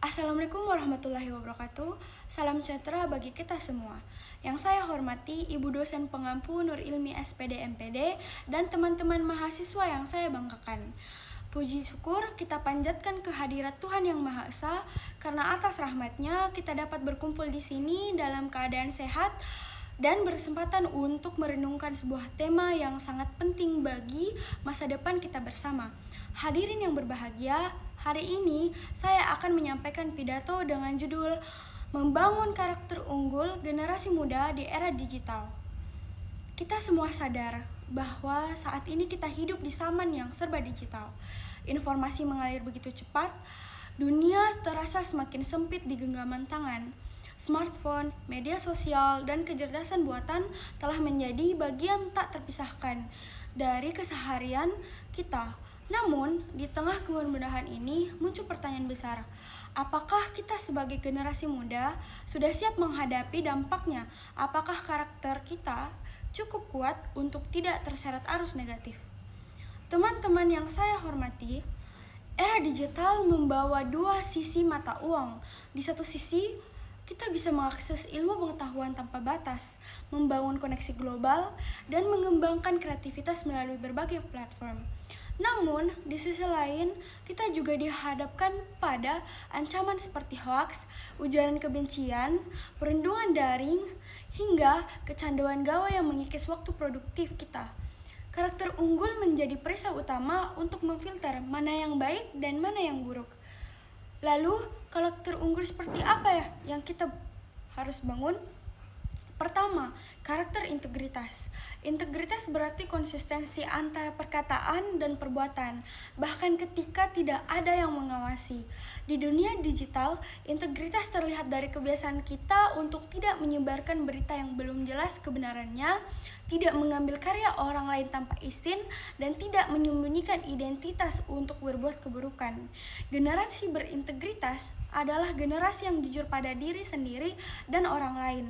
Assalamualaikum warahmatullahi wabarakatuh. Salam sejahtera bagi kita semua. Yang saya hormati Ibu dosen pengampu Nur Ilmi SPD MPD dan teman-teman mahasiswa yang saya banggakan. Puji syukur kita panjatkan kehadirat Tuhan Yang Maha Esa karena atas rahmat-Nya kita dapat berkumpul di sini dalam keadaan sehat dan berkesempatan untuk merenungkan sebuah tema yang sangat penting bagi masa depan kita bersama. Hadirin yang berbahagia, hari ini saya akan menyampaikan pidato dengan judul Membangun Karakter Unggul Generasi Muda di Era Digital. Kita semua sadar bahwa saat ini kita hidup di zaman yang serba digital. Informasi mengalir begitu cepat, dunia terasa semakin sempit di genggaman tangan. Smartphone, media sosial, dan kecerdasan buatan telah menjadi bagian tak terpisahkan dari keseharian kita. Namun, di tengah kemudahan ini muncul pertanyaan besar. Apakah kita sebagai generasi muda sudah siap menghadapi dampaknya? Apakah karakter kita cukup kuat untuk tidak terseret arus negatif? Teman-teman yang saya hormati, era digital membawa dua sisi mata uang. Di satu sisi, kita bisa mengakses ilmu pengetahuan tanpa batas, membangun koneksi global, dan mengembangkan kreativitas melalui berbagai platform. Namun, di sisi lain, kita juga dihadapkan pada ancaman seperti hoax, ujaran kebencian, perundungan daring, hingga kecanduan gawai yang mengikis waktu produktif kita. Karakter unggul menjadi perisai utama untuk memfilter mana yang baik dan mana yang buruk. Lalu, karakter unggul seperti apa ya yang kita harus bangun? Pertama, karakter integritas. Integritas berarti konsistensi antara perkataan dan perbuatan, bahkan ketika tidak ada yang mengawasi. Di dunia digital, integritas terlihat dari kebiasaan kita untuk tidak menyebarkan berita yang belum jelas kebenarannya, tidak mengambil karya orang lain tanpa izin, dan tidak menyembunyikan identitas untuk berbuat keburukan. Generasi berintegritas adalah generasi yang jujur pada diri sendiri dan orang lain.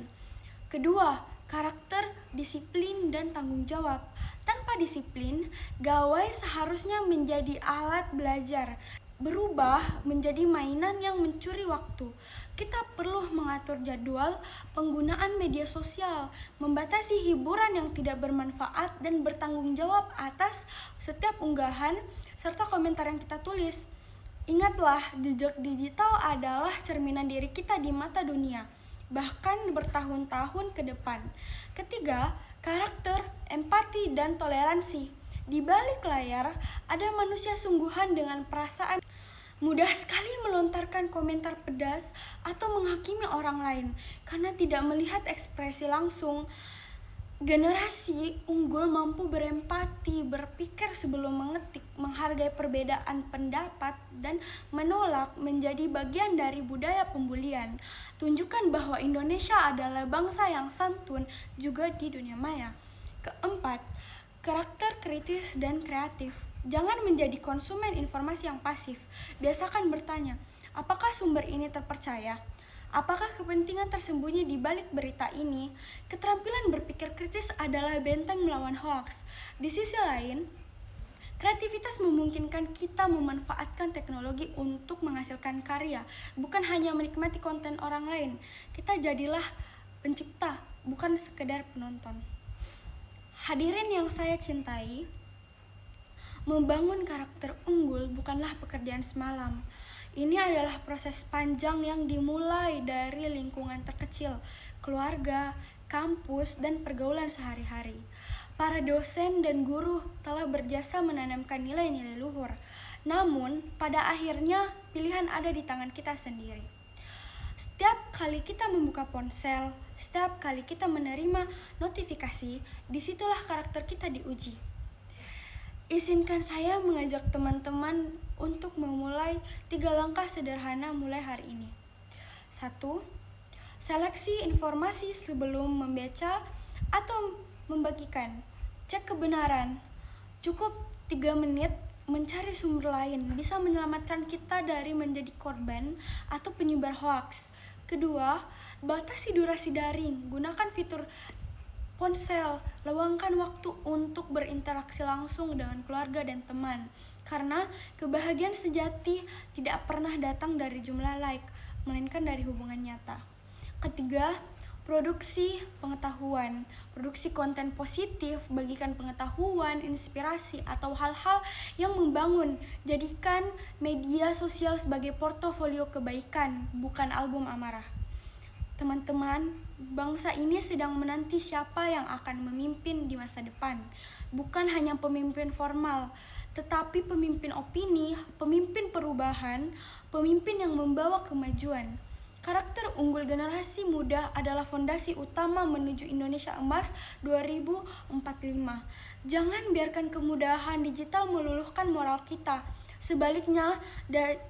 Kedua, karakter, disiplin, dan tanggung jawab. Tanpa disiplin, gawai seharusnya menjadi alat belajar, berubah menjadi mainan yang mencuri waktu. Kita perlu mengatur jadwal penggunaan media sosial, membatasi hiburan yang tidak bermanfaat, dan bertanggung jawab atas setiap unggahan serta komentar yang kita tulis. Ingatlah, jejak digital adalah cerminan diri kita di mata dunia, bahkan bertahun-tahun ke depan. Ketiga, karakter, empati, dan toleransi. Di balik layar, ada manusia sungguhan dengan perasaan. Mudah sekali melontarkan komentar pedas atau menghakimi orang lain karena tidak melihat ekspresi langsung. Generasi unggul mampu berempati, berpikir sebelum mengetik, menghargai perbedaan pendapat, dan menolak menjadi bagian dari budaya pembulian. Tunjukkan bahwa Indonesia adalah bangsa yang santun juga di dunia maya. Keempat, karakter kritis dan kreatif. Jangan menjadi konsumen informasi yang pasif. Biasakan bertanya, apakah sumber ini terpercaya? Apakah kepentingan tersembunyi di balik berita ini? Keterampilan berpikir kritis adalah benteng melawan hoax. Di sisi lain, kreativitas memungkinkan kita memanfaatkan teknologi untuk menghasilkan karya, bukan hanya menikmati konten orang lain. Kita jadilah pencipta, bukan sekedar penonton. Hadirin yang saya cintai, membangun karakter unggul bukanlah pekerjaan semalam. Ini adalah proses panjang yang dimulai dari lingkungan terkecil, keluarga, kampus, dan pergaulan sehari-hari. Para dosen dan guru telah berjasa menanamkan nilai-nilai luhur. Namun, pada akhirnya pilihan ada di tangan kita sendiri. Setiap kali kita membuka ponsel, setiap kali kita menerima notifikasi, disitulah karakter kita diuji. Izinkan saya mengajak teman-teman untuk memulai 3 langkah sederhana mulai hari ini. 1. Seleksi informasi sebelum membaca atau membagikan. Cek kebenaran. Cukup 3 menit mencari sumber lain bisa menyelamatkan kita dari menjadi korban atau penyebar hoaks. Kedua, batasi durasi daring. Gunakan fitur ponsel, luangkan waktu untuk berinteraksi langsung dengan keluarga dan teman. Karena kebahagiaan sejati tidak pernah datang dari jumlah like, melainkan dari hubungan nyata. Ketiga, produksi pengetahuan. Produksi konten positif, bagikan pengetahuan, inspirasi, atau hal-hal yang membangun. Jadikan media sosial sebagai portofolio kebaikan, bukan album amarah. Teman-teman, bangsa ini sedang menanti siapa yang akan memimpin di masa depan. Bukan hanya pemimpin formal, tetapi pemimpin opini, pemimpin perubahan, pemimpin yang membawa kemajuan. Karakter unggul generasi muda adalah fondasi utama menuju Indonesia Emas 2045. Jangan biarkan kemudahan digital meluluhkan moral kita. Sebaliknya,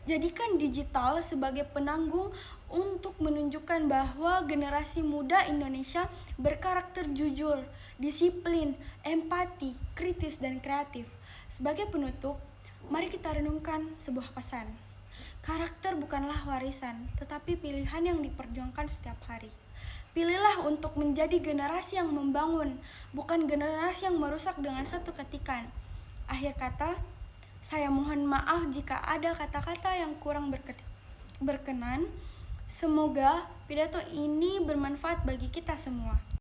jadikan digital sebagai penanggung untuk menunjukkan bahwa generasi muda Indonesia berkarakter jujur, disiplin, empati, kritis, dan kreatif. Sebagai penutup, mari kita renungkan sebuah pesan. Karakter bukanlah warisan, tetapi pilihan yang diperjuangkan setiap hari. Pilihlah untuk menjadi generasi yang membangun, bukan generasi yang merusak dengan satu ketikan. Akhir kata, saya mohon maaf jika ada kata-kata yang kurang berkenan. Semoga pidato ini bermanfaat bagi kita semua.